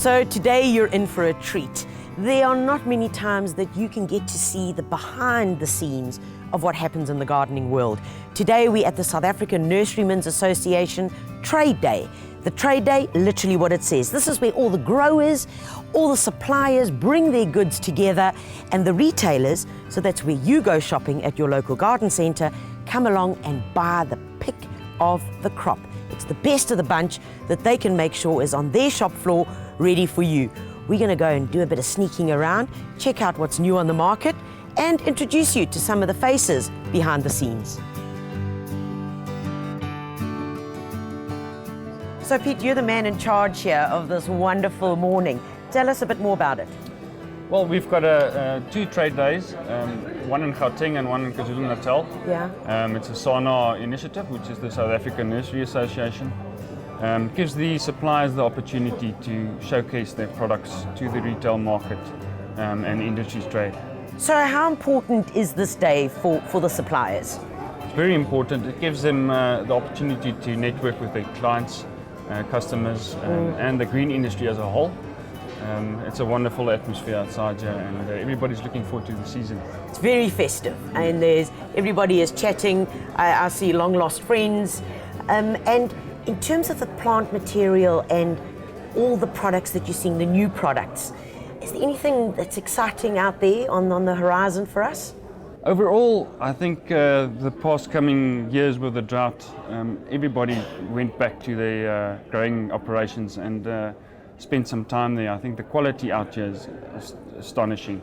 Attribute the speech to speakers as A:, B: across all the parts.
A: So today you're in for a treat. There are not many times that you can get to see the behind the scenes of what happens in the gardening world. Today we're at the South African Nursery Association Trade Day. The Trade Day, literally what it says. This is where all the growers, all the suppliers bring their goods together, and the retailers, so that's where you go shopping at your local garden centre, come along and buy the pick of the crop. It's the best of the bunch that they can make sure is on their shop floor ready for you. We're going to go and do a bit of sneaking around, check out what's new on the market, and introduce you to some of the faces behind the scenes. So Pete, you're the man in charge here of this wonderful morning. Tell us a bit more about it.
B: Well, we've got two trade days, one in Gauteng and one in KwaZulu-Natal.
A: Yeah.
B: It's a SANA initiative, which is the South African Nursery Association. Gives the suppliers the opportunity to showcase their products to the retail market and industries trade.
A: So how important is this day for the suppliers?
B: It's very important. It gives them the opportunity to network with their clients, customers, and the green industry as a whole. It's a wonderful atmosphere outside here, and everybody's looking forward to the season.
A: It's very festive, and everybody is chatting. I see long lost friends, and in terms of the plant material and all the products that you're seeing, the new products, is there anything that's exciting out there on the horizon for us?
B: Overall, I think the past coming years with the drought, everybody went back to their growing operations and spent some time there. I think the quality out here is astonishing.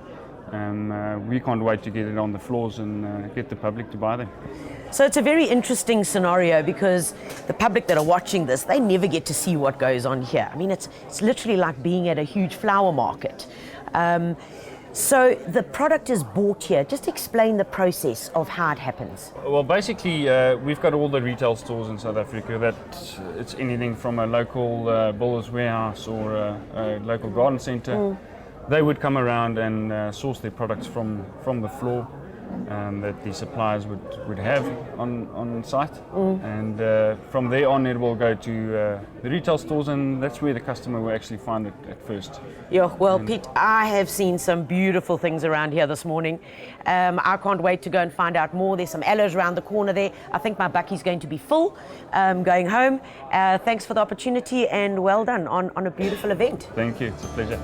B: We can't wait to get it on the floors and get the public to buy them.
A: So it's a very interesting scenario because the public that are watching this, they never get to see what goes on here. I mean, it's literally like being at a huge flower market. So the product is bought here. Just explain the process of how it happens.
B: Well, basically, we've got all the retail stores in South Africa that it's anything from a local builder's warehouse or a local garden centre. They would come around and source their products from the floor that the suppliers would have on site. And from there on it will go to the retail stores, and that's where the customer will actually find it at first.
A: Yeah, well, Pete, I have seen some beautiful things around here this morning. I can't wait to go and find out more. There's some aloes around the corner there. I think my bucky's going to be full going home. Thanks for the opportunity, and well done on a beautiful event.
B: Thank you, it's a pleasure.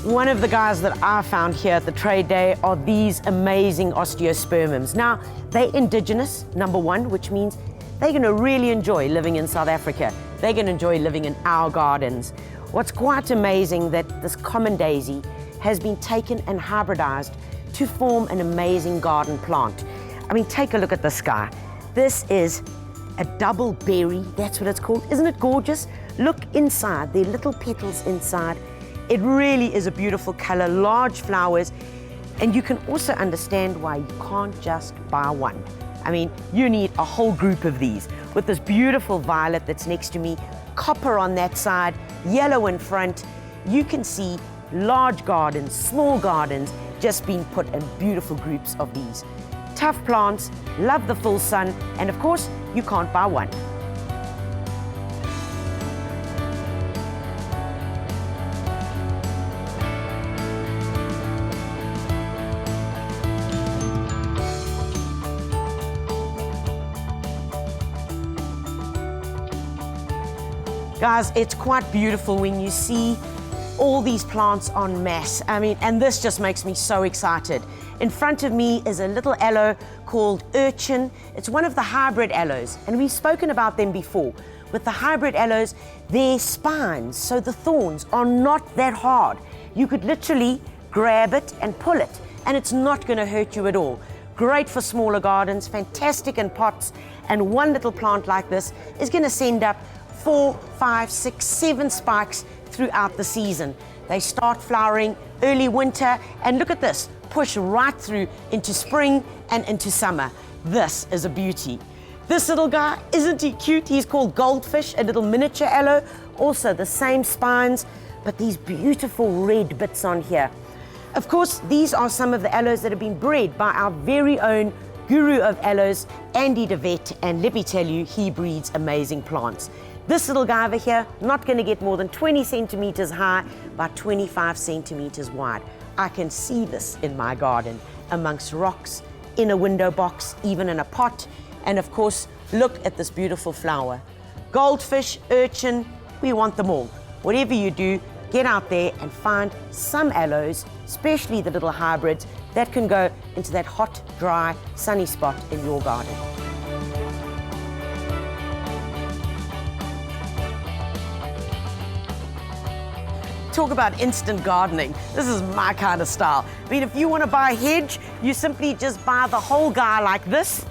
A: One of the guys that I found here at the trade day are these amazing osteospermums. Now, they're indigenous, number one, which means they're going to really enjoy living in South Africa. They're going to enjoy living in our gardens. What's quite amazing that this common daisy has been taken and hybridized to form an amazing garden plant. I mean, take a look at this guy. This is a double berry, that's what it's called. Isn't it gorgeous? Look inside, there are little petals inside. It really is a beautiful color, large flowers, and you can also understand why you can't just buy one. I mean, you need a whole group of these. With this beautiful violet that's next to me, copper on that side, yellow in front, you can see large gardens, small gardens, just being put in beautiful groups of these. Tough plants, love the full sun, and of course, you can't buy one. Guys, it's quite beautiful when you see all these plants en masse. I mean, and this just makes me so excited. In front of me is a little aloe called urchin. It's one of the hybrid aloes, and we've spoken about them before. With the hybrid aloes, their spines, so the thorns, are not that hard. You could literally grab it and pull it, and it's not going to hurt you at all. Great for smaller gardens, fantastic in pots, and one little plant like this is going to send up 4, 5, 6, 7 spikes throughout the season. They start flowering early winter, and look at this, push right through into spring and into summer. This is a beauty. This little guy, isn't he cute? He's called Goldfish, a little miniature aloe. Also the same spines, but these beautiful red bits on here. Of course, these are some of the aloes that have been bred by our very own guru of aloes, Andy DeVette, and let me tell you, he breeds amazing plants. This little guy over here, not going to get more than 20 centimeters high, about 25 centimeters wide. I can see this in my garden, amongst rocks, in a window box, even in a pot. And of course, look at this beautiful flower. Goldfish, urchin, we want them all. Whatever you do, get out there and find some aloes, especially the little hybrids, that can go into that hot, dry, sunny spot in your garden. Talk about instant gardening. This is my kind of style. I mean, if you want to buy a hedge, you simply just buy the whole guy like this.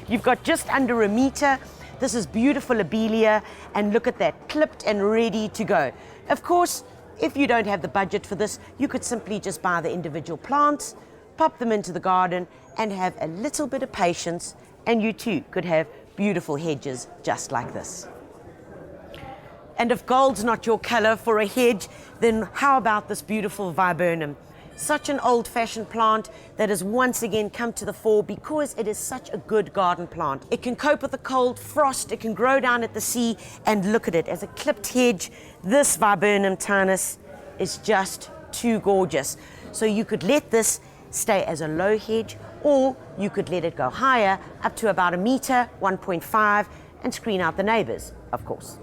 A: You've got just under a meter. This is beautiful lobelia, and look at that, clipped and ready to go. Of course, if you don't have the budget for this, you could simply just buy the individual plants, pop them into the garden, and have a little bit of patience, and you too could have beautiful hedges just like this. And if gold's not your color for a hedge, then how about this beautiful viburnum? Such an old-fashioned plant that has once again come to the fore because it is such a good garden plant. It can cope with the cold, frost, it can grow down at the sea, and look at it, as a clipped hedge, this viburnum tanus is just too gorgeous. So you could let this stay as a low hedge, or you could let it go higher, up to about a meter, 1.5, and screen out the neighbors, of course.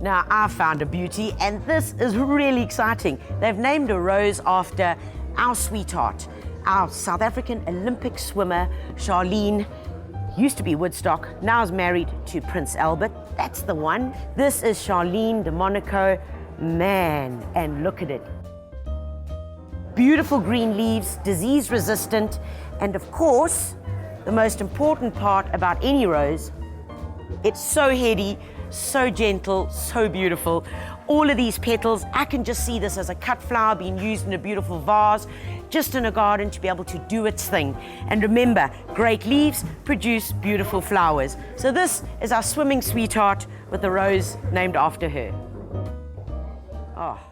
A: Now, I found a beauty, and this is really exciting. They've named a rose after our sweetheart, our South African Olympic swimmer, Charlene, used to be Woodstock, now is married to Prince Albert. That's the one. This is Charlene de Monaco. Man, and look at it. Beautiful green leaves, disease resistant, and of course, the most important part about any rose, it's so heady, so gentle, so beautiful. All of these petals, I can just see this as a cut flower being used in a beautiful vase, just in a garden to be able to do its thing. And remember, great leaves produce beautiful flowers. So this is our swimming sweetheart with a rose named after her. Oh.